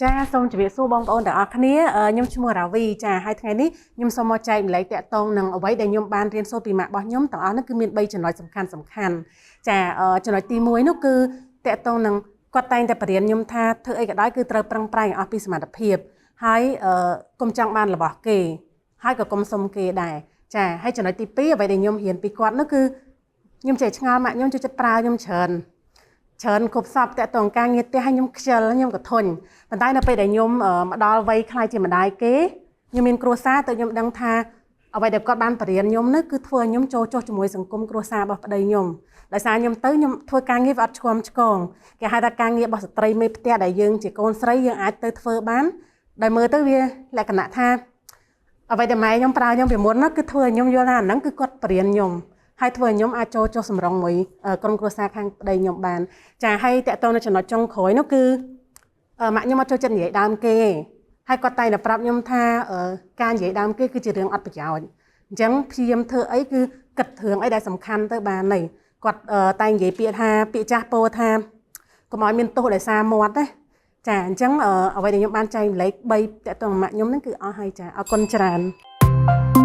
ចាសូមជម្រាបសួរបងប្អូនទាំងអស់គ្នាខ្ញុំឈ្មោះរាវីចាហើយថ្ងៃនេះខ្ញុំសូមមកចែកម្លែកតាក់ទងនឹងអ្វីដែលខ្ញុំបានរៀនសូត្រពីម៉ាក់របស់ខ្ញុំទាំងអស់នោះគឺមាន3ចំណុចសំខាន់ចាចំណុចទី1នោះគឺតាក់ទងនឹងគាត់តែងតែបរៀនខ្ញុំថាធ្វើអីក៏ដោយគឺត្រូវប្រឹងប្រែងអស់ពីសមត្ថភាពហើយកុំចង់បានរបស់គេហើយក៏កុំសុំគេដែរចាហើយចំណុចទី2អ្វីដែលខ្ញុំរៀនពីគាត់នោះគឺខ្ញុំចេះឆ្ងល់ម៉ាក់ខ្ញុំចូលចិត្តប្រើខ្ញុំច្រើនគ្រប់សពតាក់ទងការងារផ្ទះឲ្យខ្ញុំខ្ជិលខ្ញុំក៏ធុញប៉ុន្តែនៅពេលដែលខ្ញុំមកដល់វ័យខ្លាយជាម្ដាយគេខ្ញុំមានគ្រួសារទៅខ្ញុំដឹងថាអ្វីដែលគាត់បានបរៀនខ្ញុំនោះគឺធ្វើឲ្យខ្ញុំចូលចុះជាមួយសង្គមគ្រួសាររបស់ប្តីខ្ញុំដោយសារខ្ញុំធ្វើការងារវាអត់ឆ្គាំឆ្គងគេហៅថាការងាររបស់ស្ត្រីមេផ្ទះដែលយើងជាកូនស្រីយើងអាចទៅធ្វើបានដោយមើលទៅវាលក្ខណៈថាអ្វីដែលម៉ែខ្ញុំប្រើខ្ញុំពីមុននោះគឺធ្វើឲ្យខ្ញុំយល់ថាអាហ្នឹងគឺគាត់បរៀនខ្ញុំហើយធ្វើឲ្យខ្ញុំអាចចូលចុះសម្រុងមួយក្រុមគ្រួសារខាងប្តីខ្ញុំបានចាហើយតកតនៅចំណុចចុងក្រោយនោះគឺម៉ាក់ខ្ញុំអត់ចូលចិត្តនិយាយដើមគេហើយគាត់តែងតែប្រាប់ខ្ញុំថាការនិយាយដើមគេគឺជារឿងអត់ប្រយោជន៍អញ្ចឹងព្យាយាមធ្វើអីគឺគិតរឿងអីដែលសំខាន់ទៅបាននេះគាត់តែងនិយាយពាក្យចាស់ពោលថាកុំឲ្យមានទោសដោយសារមាត់ណាចាអញ្ចឹងអ្វីដែលខ្ញុំបានចែកម្លែក3តកតម៉ាក់ខ្ញុំហ្នឹងគឺអស់ហើយចាអរគុណច្រើន